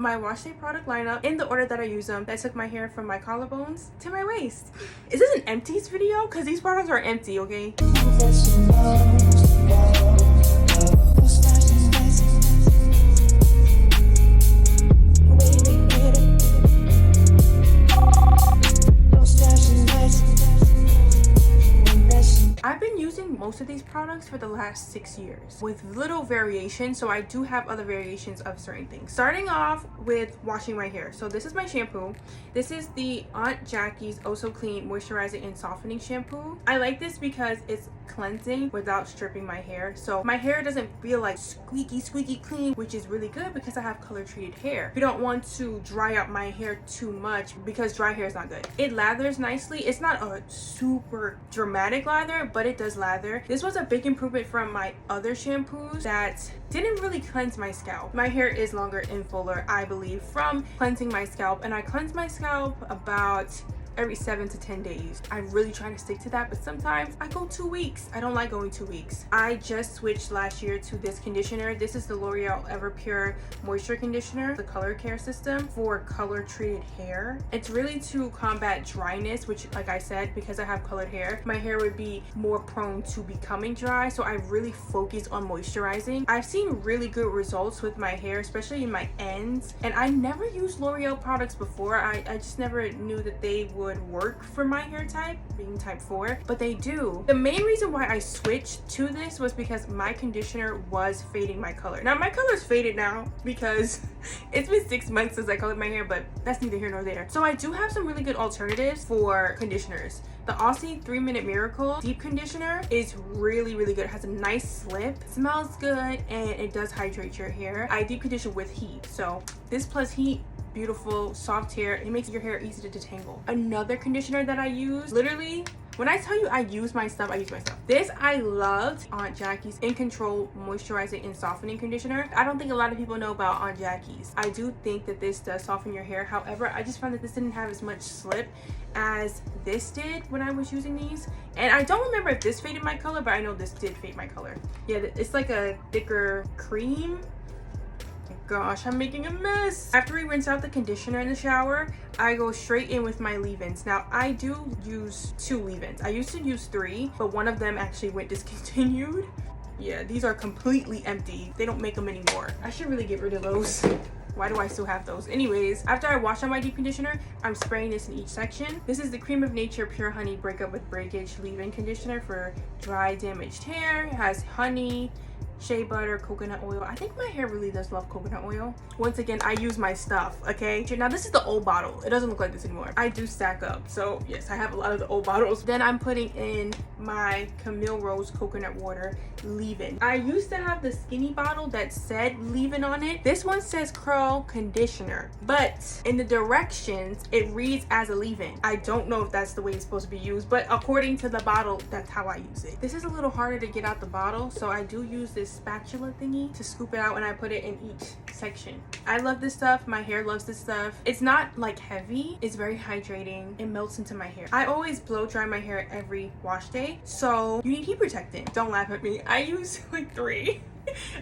My wash day product lineup in the order that I use them. I took my hair from my collarbones to my waist. Is this an empties video? Because these products are empty, okay? I've been using most of these products for the last 6 years with little variation, so I do have other variations of certain things. Starting off with washing my hair. So this is my shampoo. This is the Aunt Jackie's Oh So Clean Moisturizing and Softening Shampoo. I like this because it's cleansing without stripping my hair, so my hair doesn't feel like squeaky clean, which is really good because I have color treated hair. You don't want to dry out my hair too much because dry hair is not good. It lathers nicely. It's not a super dramatic lather, but it does lather. This was a big improvement from my other shampoos that didn't really cleanse my scalp. My hair is longer and fuller, I believe, from cleansing my scalp, and I cleanse my scalp about every 7 to 10 days. I really try to stick to that, but sometimes I go 2 weeks. I don't like going 2 weeks. I just switched last year to this conditioner. This is the L'Oreal Everpure Moisture Conditioner, the color care system for color treated hair. It's really to combat dryness, which, like I said, because I have colored hair, my hair would be more prone to becoming dry, so I really focus on moisturizing. I've seen really good results with my hair, especially in my ends, and I never used L'Oreal products before. I just never knew that they would work for my hair type, being type 4, but they do. The main reason why I switched to this was because my conditioner was fading my color. Now my color's faded now because it's been 6 months since I colored my hair, but that's neither here nor there. So I do have some really good alternatives for conditioners. The Aussie 3-Minute Miracle Deep Conditioner is really good. It has a nice slip, smells good, and it does hydrate your hair. I deep condition with heat, so this plus heat, beautiful soft hair. It makes your hair easy to detangle. Another conditioner that I use, literally when I tell you I use my stuff, I use my stuff. This I loved, Aunt Jackie's In Control Moisturizing and Softening Conditioner. I don't think a lot of people know about Aunt Jackie's. I do think that this does soften your hair. However, I just found that this didn't have as much slip as this did when I was using these. And I don't remember if this faded my color, but I know this did fade my color. Yeah, it's like a thicker cream. Gosh, I'm making a mess. After we rinse out the conditioner in the shower, I go straight in with my leave-ins. Now, I do use 2 leave-ins. I used to use 3, but one of them actually went discontinued. Yeah, these are completely empty. They don't make them anymore. I should really get rid of those. Why do I still have those? Anyways, after I wash out my deep conditioner, I'm spraying this in each section. This is the Cream of Nature Pure Honey Breakup with Breakage Leave-In Conditioner for dry, damaged hair. It has honey, shea butter, coconut oil. I think my hair really does love coconut oil. Once again, I use my stuff, okay? Now this is the old bottle. It doesn't look like this anymore. I do stack up, so yes, I have a lot of the old bottles. Then I'm putting in my Camille Rose coconut water leave-in. I used to have the skinny bottle that said leave-in on it. This one says curl conditioner, but in the directions it reads as a leave-in. I don't know if that's the way it's supposed to be used, but according to the bottle, that's how I use it. This is a little harder to get out the bottle, so I do use this spatula thingy to scoop it out, and I put it in each section. I love this stuff. My hair loves this stuff. It's not like heavy. It's very hydrating. It melts into my hair. I always blow dry my hair every wash day, so you need heat protectant. Don't laugh at me. I use like 3.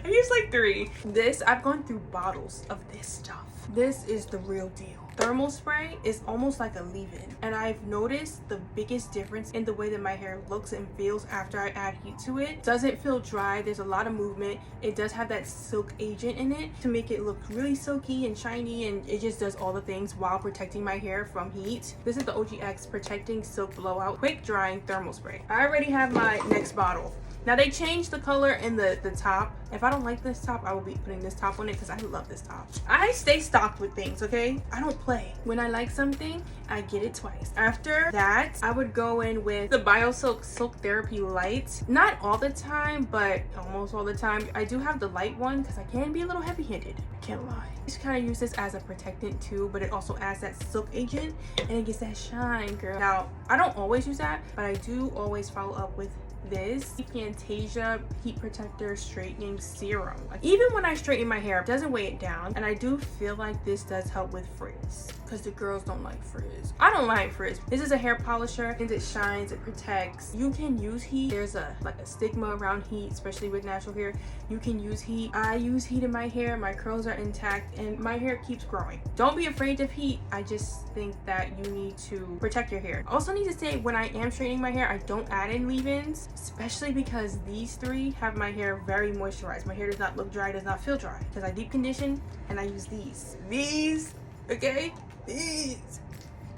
I use like 3. This, I've gone through bottles of this stuff. This is the real deal. Thermal spray is almost like a leave-in, and I've noticed the biggest difference in the way that my hair looks and feels after I add heat to it. Doesn't feel dry. There's a lot of movement. It does have that silk agent in it to make it look really silky and shiny, and it just does all the things while protecting my hair from heat. This is the OGX Protecting Silk Blowout Quick Drying Thermal Spray. I already have my next bottle. Now they changed the color in the top. If I don't like this top, I will be putting this top on it because I love this top. I stay stocked with things, okay? I don't play. When I like something, I get it twice. After that, I would go in with the BioSilk Silk Therapy Light. Not all the time, but almost all the time. I do have the light one because I can be a little heavy-handed. I can't lie. I just kind of use this as a protectant too, but it also adds that silk agent and it gets that shine, girl. Now, I don't always use that, but I do always follow up with this Fantasia Heat Protector Straightening Serum. Like, even when I straighten my hair, it doesn't weigh it down, and I do feel like this does help with frizz, because the girls don't like frizz. I don't like frizz. This is a hair polisher, and it shines, it protects. You can use heat. There's a stigma around heat, especially with natural hair. You can use heat. I use heat in my hair. My curls are intact, and my hair keeps growing. Don't be afraid of heat. I just think that you need to protect your hair. Also need to say, when I am straightening my hair, I don't add in leave-ins, especially because these three have my hair very moisturized. My hair does not look dry, does not feel dry, because I deep condition and I use these, okay, these.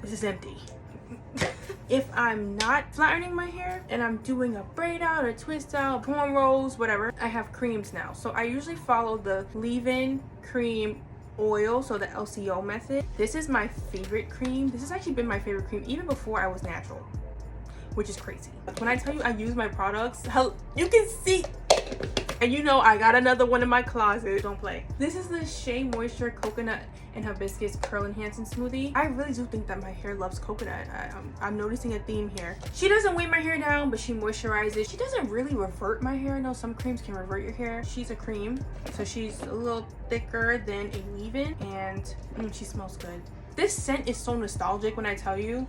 This is empty. If I'm not flattening my hair and I'm doing a braid out, a twist out, cornrows, whatever, I have creams now. So I usually follow the leave-in cream oil, so the LCO method. This is my favorite cream. This has actually been my favorite cream even before I was natural, which is crazy. When I tell you I use my products, you can see. And you know I got another one in my closet. Don't play. This is the Shea Moisture Coconut and Hibiscus Curl Enhancing Smoothie. I really do think that my hair loves coconut. I'm noticing a theme here. She doesn't weigh my hair down, but she moisturizes. She doesn't really revert my hair. I know some creams can revert your hair. She's a cream, so she's a little thicker than a leave-in, and she smells good. This scent is so nostalgic when I tell you.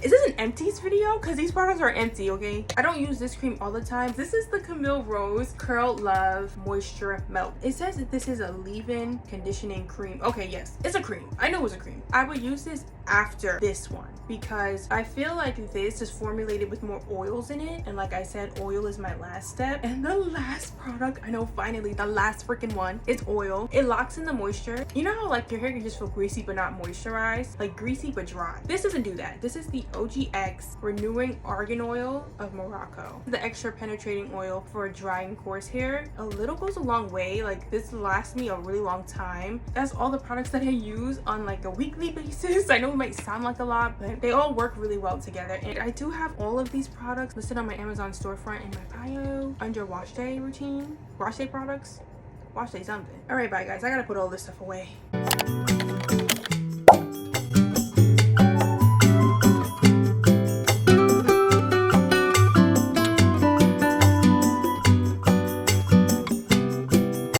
Is this an empties video? Because these products are empty, okay? I don't use this cream all the time. This is the Camille Rose Curl Love Moisture Melt. It says that this is a leave-in conditioning cream. Okay, yes, it's a cream. I know it's a cream. I would use this after this one because I feel like this is formulated with more oils in it. And like I said, oil is my last step. And the last product, I know finally, the last freaking one, is oil. It locks in the moisture. You know how like your hair can just feel greasy but not moisturized? Like greasy but dry. This doesn't do that. This is the OGX Renewing Argan Oil of Morocco. The extra penetrating oil for dry and coarse hair. A little goes a long way. Like this lasts me a really long time. That's all the products that I use on like a weekly basis. I know it might sound like a lot, but they all work really well together. And I do have all of these products listed on my Amazon storefront in my bio under wash day routine. Wash day products. Wash day something. All right, bye guys. I gotta put all this stuff away.